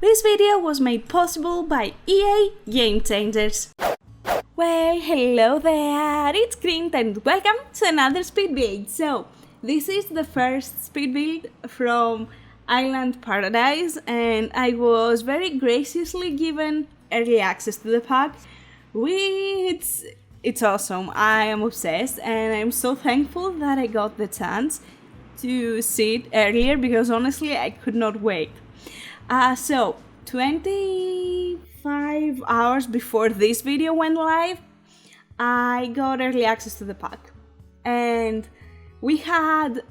This video was made possible by EA Game Changers. Well, hello there, it's Kriint and welcome to another speed build. So, this is the first speed build from Island Paradise and I was very graciously given early access to the pack. It's awesome, I am obsessed and I'm so thankful that I got the chance to see it earlier because honestly I could not wait. So 25 hours before this video went live, I got early access to the pack. And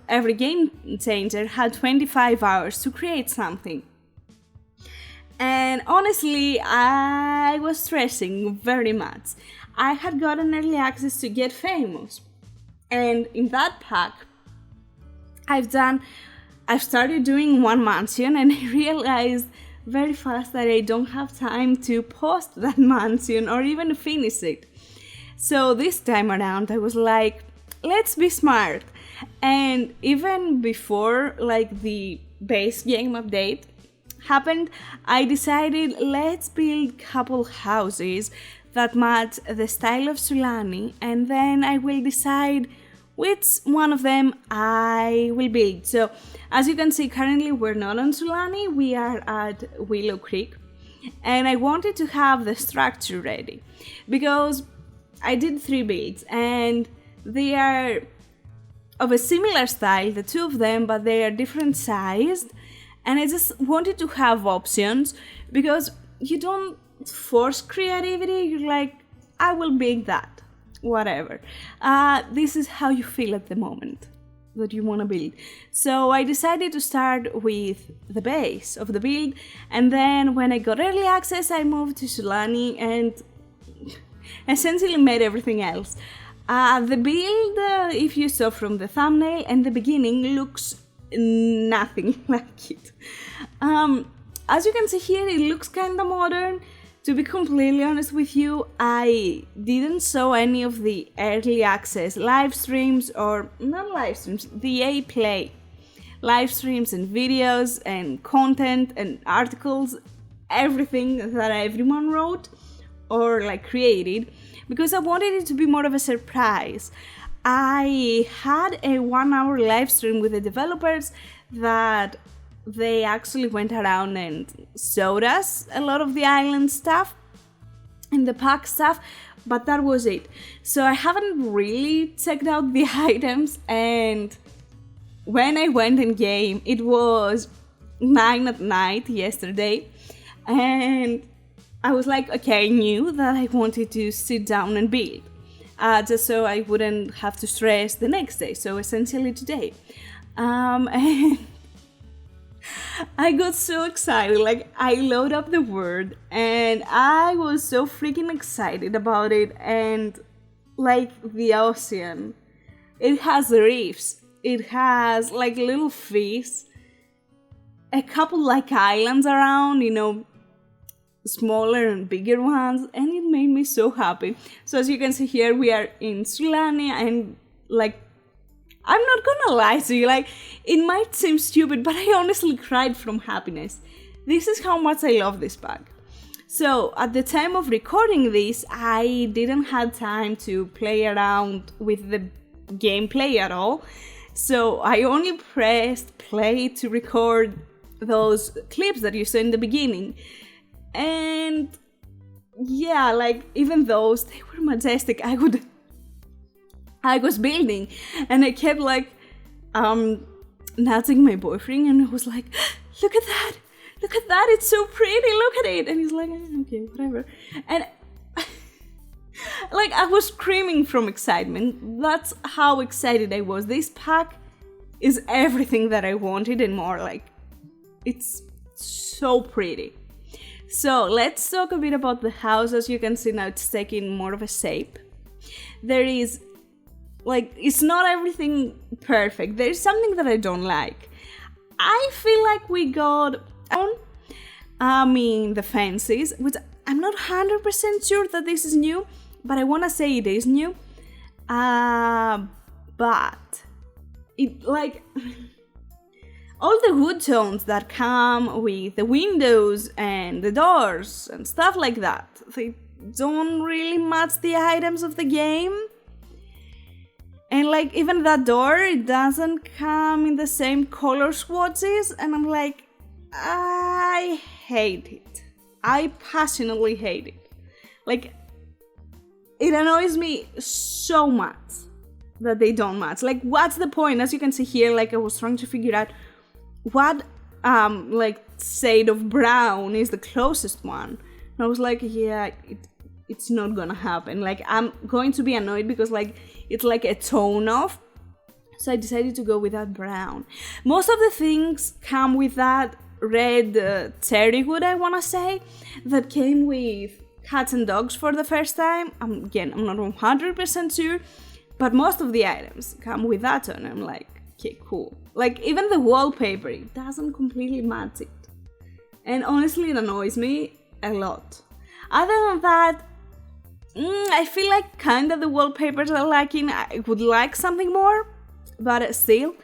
every game changer had 25 hours to create something. And honestly, I was stressing very much. I had gotten early access to Get Famous. And in that pack, I've started doing one mansion and I realized very fast that I don't have time to post that mansion or even finish it. So this time around I was like, let's be smart. And even before the base game update happened, I decided let's build couple houses that match the style of Sulani and then I will decide which one of them I will build. So as you can see, currently we're not on Sulani, we are at Willow Creek. And I wanted to have the structure ready because I did 3 builds and they are of a similar style, the 2 of them, but they are different sized. And I just wanted to have options because you don't force creativity, you're like, I will build that. Whatever. This is how you feel at the moment that you want to build. So I decided to start with the base of the build, and then when I got early access, I moved to Sulani and essentially made everything else. The build, if you saw from the thumbnail and the beginning, looks nothing like it. As you can see here, it looks kind of modern. To be completely honest with you, I didn't saw any of the early access live streams, or not live streams, the EA Play live streams and videos and content and articles, everything that everyone wrote or created, because I wanted it to be more of a surprise. I had a 1-hour live stream with the developers that they actually went around and showed us a lot of the island stuff and the pack stuff, but that was it. So I haven't really checked out the items, and when I went in game, it was 9 at night yesterday, and I was like, okay, I knew that I wanted to sit down and build, just so I wouldn't have to stress the next day, so essentially today. And I got so excited, I load up the Word and I was so freaking excited about it. And the ocean, it has reefs, it has little fish, a couple islands around, smaller and bigger ones, and it made me so happy. So as you can see here, we are in Sulani and I'm not gonna lie to you, it might seem stupid, but I honestly cried from happiness. This is how much I love this pack. So, at the time of recording this, I didn't have time to play around with the gameplay at all. So, I only pressed play to record those clips that you saw in the beginning. And yeah, even those, they were majestic. I was building and I kept nudging my boyfriend and I was like, look at that, it's so pretty, look at it. And he's like, okay, whatever. And I was screaming from excitement. That's how excited I was. This pack is everything that I wanted and more. It's so pretty. So let's talk a bit about the house. As you can see now, it's taking more of a shape. There is it's not everything perfect. There's something that I don't like. I feel like we got the fences, which I'm not 100% sure that this is new, but I want to say it is new. But it all the wood tones that come with the windows and the doors and stuff like that, they don't really match the items of the game. And like even that door, it doesn't come in the same color swatches, and I'm like, I hate it. I passionately hate it. Like, it annoys me so much that they don't match. Like, what's the point? As you can see here, like I was trying to figure out what like shade of brown is the closest one. And I was like, yeah, it's not gonna happen. Like, I'm going to be annoyed because like it's like a tone off. So I decided to go with that brown. Most of the things come with that red cherry wood, I wanna say, that came with cats and dogs for the first time. I'm not 100% sure, but most of the items come with that tone. I'm like, okay, cool. Like even the wallpaper, it doesn't completely match it. And honestly, it annoys me a lot. Other than that, I feel like kinda the wallpapers are lacking. I would like something more, but still,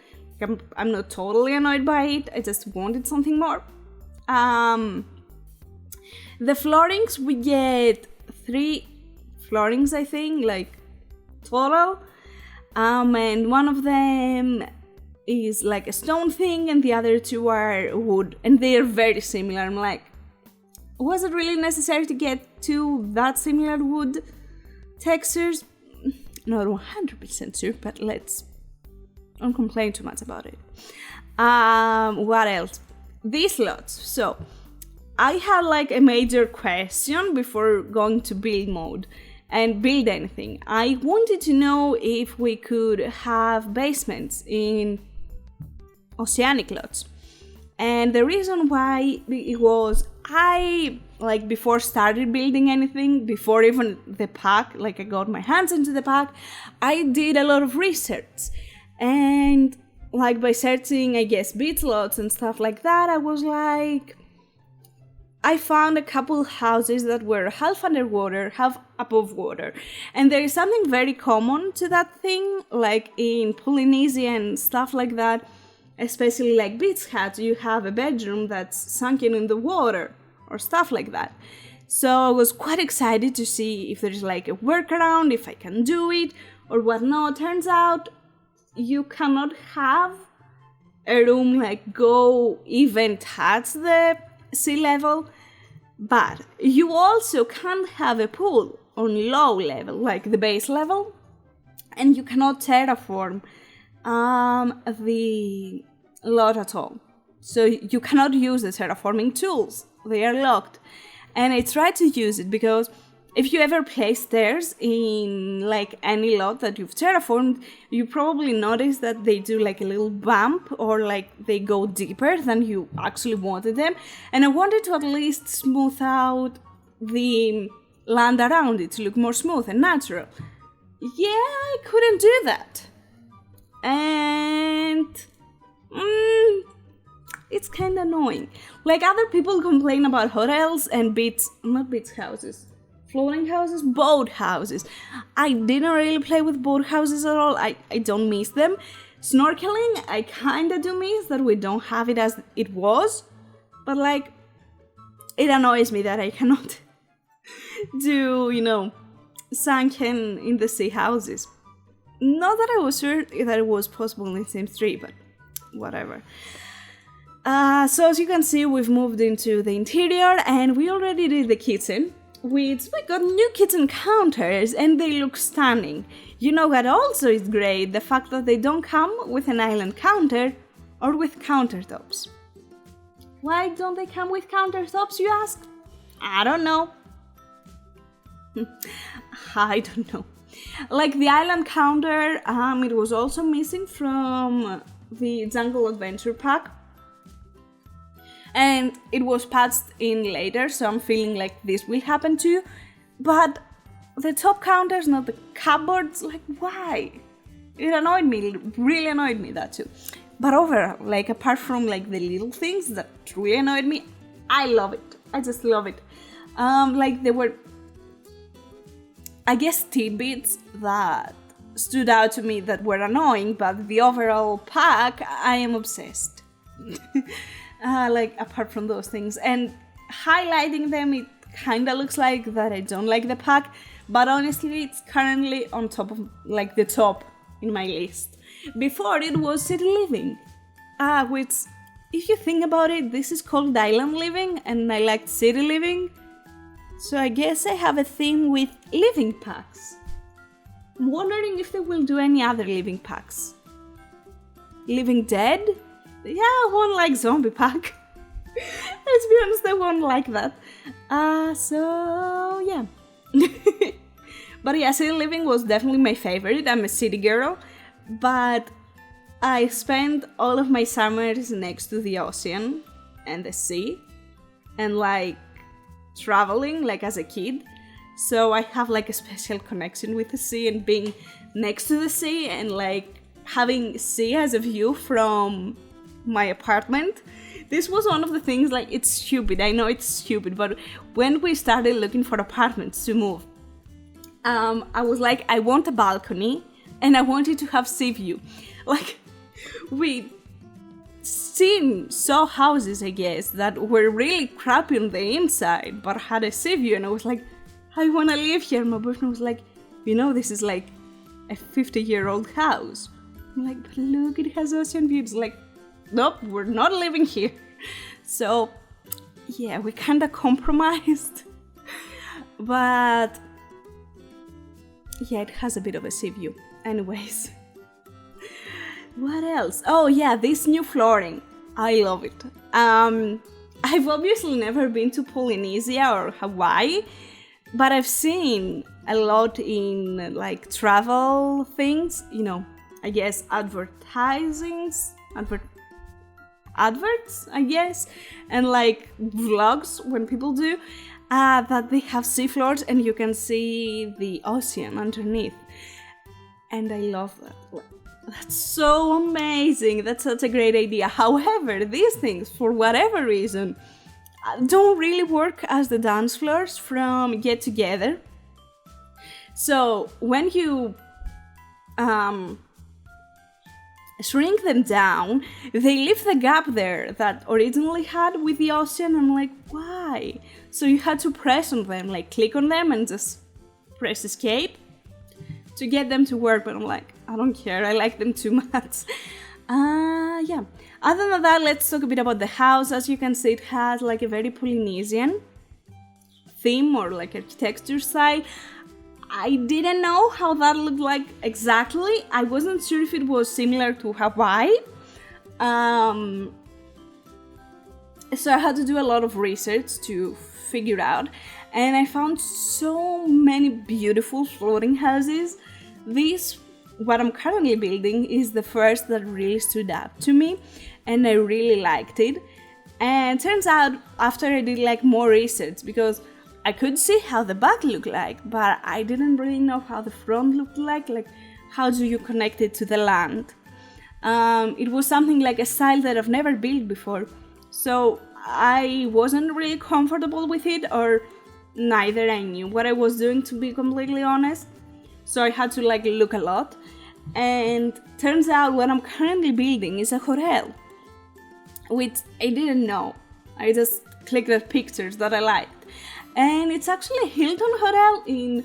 I'm not totally annoyed by it. I just wanted something more. The floorings, we get 3 floorings, I think, like total. And one of them is like a stone thing, and the other 2 are wood, and they are very similar. I'm like, was it really necessary to get 2 that similar wood textures? Not 100% sure, but let's don't complain too much about it. What else? These slots. So I had like a major question before going to build mode and build anything. I wanted to know if we could have basements in oceanic lots. And the reason why it was, I, like before started building anything, before even the pack, like I got my hands into the pack, I did a lot of research. And like by searching, I guess, beach lots and stuff like that, I was like, I found a couple houses that were half underwater, half above water. And there is something very common to that thing, like in Polynesia and stuff like that, especially like beach huts, you have a bedroom that's sunken in the water or stuff like that. So I was quite excited to see if there's like a workaround, if I can do it or whatnot. Turns out you cannot have a room like go even touch the sea level, but you also can't have a pool on low level, like the base level, and you cannot terraform the lot at all. So you cannot use the terraforming tools, they are locked. And I tried to use it because if you ever place stairs in like any lot that you've terraformed, you probably notice that they do like a little bump or like they go deeper than you actually wanted them. And I wanted to at least smooth out the land around it to look more smooth and natural. Yeah, I couldn't do that. And it's kind of annoying. Like other people complain about hotels and floating houses, boat houses. I didn't really play with boat houses at all. I don't miss them. Snorkeling, I kind of do miss that we don't have it as it was. But like, it annoys me that I cannot do, sunken in the sea houses. Not that I was sure that it was possible in Sims 3, but whatever. So as you can see, we've moved into the interior and we already did the kitchen, which we got new kitchen counters and they look stunning. You know what also is great? The fact that they don't come with an island counter or with countertops. Why don't they come with countertops, you ask? I don't know. I don't know. Like the island counter, it was also missing from the Jungle Adventure pack. And it was patched in later, so I'm feeling like this will happen too. But the top counters, not the cupboards, like why? It annoyed me, it really annoyed me, that too. But overall, like apart from like the little things that really annoyed me, I love it. I just love it. Like there were, I guess, tidbits that stood out to me that were annoying, but the overall pack, I am obsessed. like apart from those things, and highlighting them, it kind of looks like that I don't like the pack, but honestly it's currently on top of like the top in my list. Before it was city living, which if you think about it, this is called island living and I like city living, so I guess I have a theme with living packs. I'm wondering if they will do any other living packs. Living Dead? Yeah, I won't like zombie pack. Let's be honest, I won't like that. So yeah. But yeah, city living was definitely my favorite. I'm a city girl, but I spent all of my summers next to the ocean and the sea and like traveling like as a kid. So I have like a special connection with the sea and being next to the sea and like having sea as a view from my apartment. This was one of the things, like, it's stupid, I know it's stupid, but when we started looking for apartments to move, I was like, I want a balcony and I wanted to have sea view. Like, we saw houses, I guess, that were really crappy on the inside but had a sea view, and I was like, I want to live here. My boyfriend was like, you know, this is like a 50-year-old house. I'm like, but look, it has ocean views. Like, nope, we're not living here. So yeah, we kind of compromised. But yeah, it has a bit of a sea view. Anyways, what else? Oh yeah, this new flooring, I love it. I've obviously never been to Polynesia or Hawaii, but I've seen a lot in like travel things, you know, I guess adverts, I guess, and like vlogs when people do, that they have seafloors and you can see the ocean underneath. And I love that. That's so amazing. That's such a great idea. However, these things, for whatever reason, don't really work as the dance floors from Get Together. So when you shrink them down, they leave the gap there that originally had with the ocean. I'm like, why? So you had to press on them, like click on them and just press escape to get them to work. But I'm like, I don't care, I like them too much. Yeah. Other than that, let's talk a bit about the house. As you can see, it has like a very Polynesian theme or like architecture style. I didn't know how that looked like exactly. I wasn't sure if it was similar to Hawaii. So I had to do a lot of research to figure out. And I found so many beautiful floating houses. This, what I'm currently building, is the first that really stood out to me. And I really liked it. And turns out, after I did like more research, because I could see how the back looked like, but I didn't really know how the front looked like how do you connect it to the land. It was something like a style that I've never built before, so I wasn't really comfortable with it, or neither I knew what I was doing, to be completely honest. So I had to like look a lot, and turns out what I'm currently building is a hotel, which I didn't know. I just clicked at pictures that I liked. And it's actually a Hilton hotel in,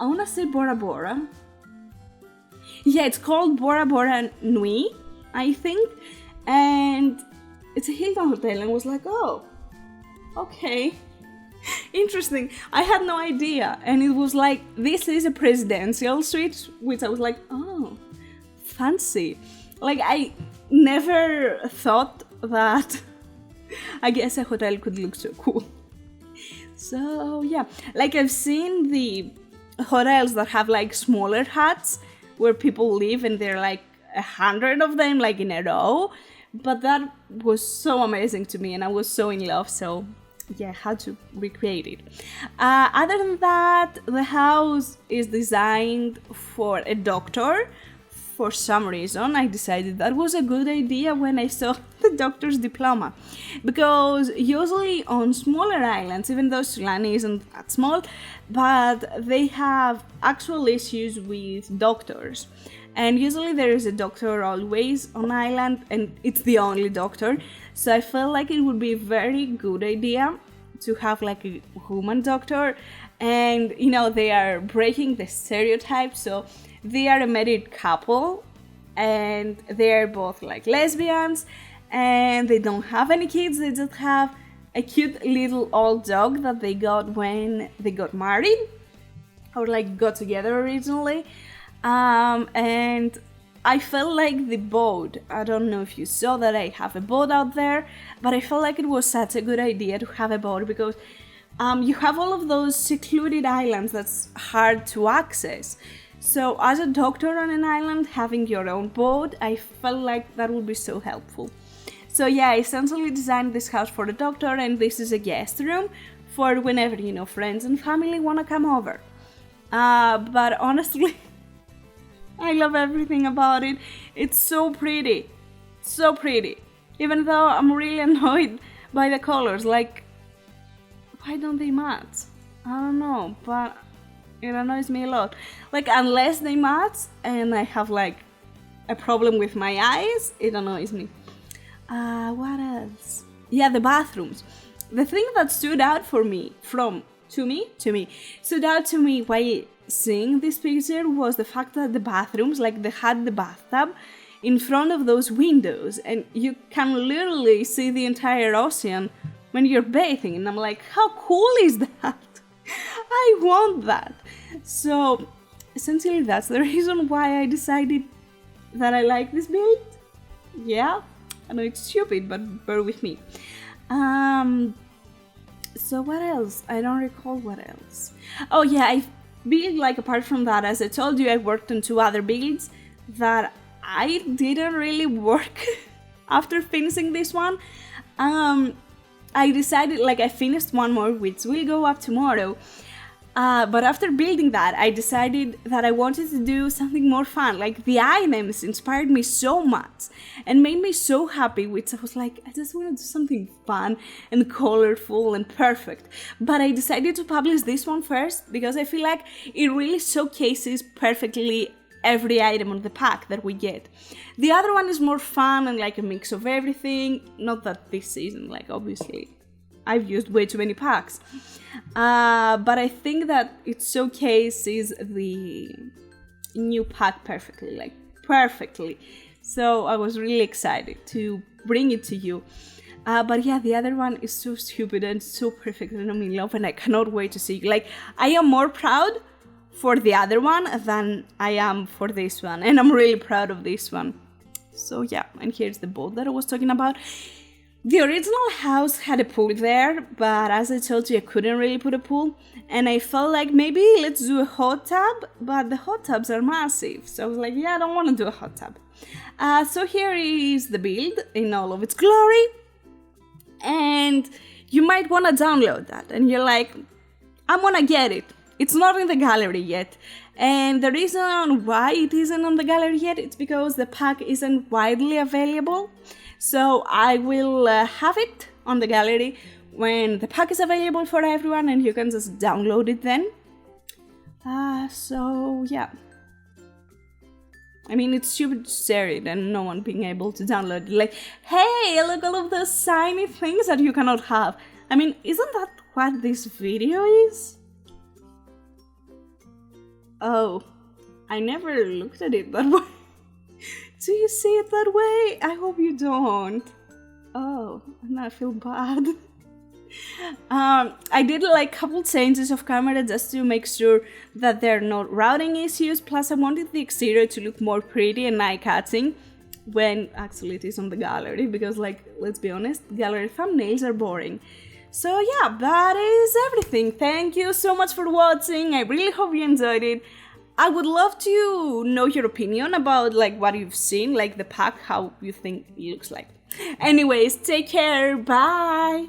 I want to say Bora Bora. Yeah, it's called Bora Bora Nui, I think. And it's a Hilton hotel, and I was like, oh, okay, interesting. I had no idea. And it was like, this is a presidential suite, which I was like, oh, fancy. Like, I never thought that, I guess a hotel could look so cool. So yeah, like I've seen the hotels that have like smaller huts where people live and there are like 100 of them like in a row, but that was so amazing to me and I was so in love, so yeah, I had to recreate it. Other than that, the house is designed for a doctor. For some reason, I decided that was a good idea when I saw the doctor's diploma. Because usually on smaller islands, even though Sulani isn't that small, but they have actual issues with doctors. And usually there is a doctor always on island, and it's the only doctor. So I felt like it would be a very good idea to have like a woman doctor. And you know, they are breaking the stereotype. So they are a married couple, and they are both like lesbians, and they don't have any kids. They just have a cute little old dog that they got when they got married, or like got together originally. And I felt like the boat, I don't know if you saw that I have a boat out there, but I felt like it was such a good idea to have a boat, because you have all of those secluded islands that's hard to access. So as a doctor on an island, having your own boat, I felt like that would be so helpful. So yeah, I essentially designed this house for the doctor, and this is a guest room for whenever, you know, friends and family want to come over. But honestly, I love everything about it. It's so pretty. So pretty. Even though I'm really annoyed by the colors. Like, why don't they match? I don't know, but it annoys me a lot. Like, unless they match and I have like a problem with my eyes, it annoys me. What else? Yeah, the bathrooms. The thing that stood out for me, stood out to me while seeing this picture was the fact that the bathrooms, like they had the bathtub in front of those windows, and you can literally see the entire ocean when you're bathing. And I'm like, how cool is that? I want that. So essentially that's the reason why I decided that I like this build. Yeah, I know it's stupid, but bear with me. So what else? I don't recall what else. Oh yeah, I built, like, apart from that, as I told you, I worked on 2 other builds that I didn't really work after finishing this one. I decided, like, I finished one more which will go up tomorrow. But after building that, I decided that I wanted to do something more fun. Like, the items inspired me so much and made me so happy, which I was like, I just want to do something fun and colorful and perfect. But I decided to publish this one first because I feel like it really showcases perfectly every item on the pack that we get. The other one is more fun and like a mix of everything. Not that this season, like, obviously I've used way too many packs. But I think that it showcases the new pack perfectly, like perfectly. So I was really excited to bring it to you. But yeah, the other one is so stupid and so perfect and I'm in love, and I cannot wait to see. Like, I am more proud for the other one than I am for this one, and I'm really proud of this one. So yeah, and here's the boat that I was talking about. The original house had a pool there, but as I told you, I couldn't really put a pool, and I felt like maybe let's do a hot tub, but the hot tubs are massive, so I was like, yeah, I don't want to do a hot tub. So here is the build in all of its glory, and you might want to download that, and you're like, I'm gonna get it. It's not in the gallery yet, and the reason why it isn't on the gallery yet is because the pack isn't widely available. So I will have it on the gallery when the pack is available for everyone, and you can just download it then. So yeah. I mean, it's stupid to share it and no one being able to download it. Like, hey, look all of those shiny things that you cannot have. I mean, isn't that what this video is? Oh, I never looked at it that way. Do you see it that way? I hope you don't. Oh, now I feel bad. I did like a couple changes of camera just to make sure that there are no routing issues. Plus, I wanted the exterior to look more pretty and eye-catching when actually it is on the gallery. Because, like, let's be honest, gallery thumbnails are boring. So yeah, that is everything. Thank you so much for watching. I really hope you enjoyed it. I would love to know your opinion about like what you've seen, like the pack, how you think it looks like. Anyways, take care. Bye.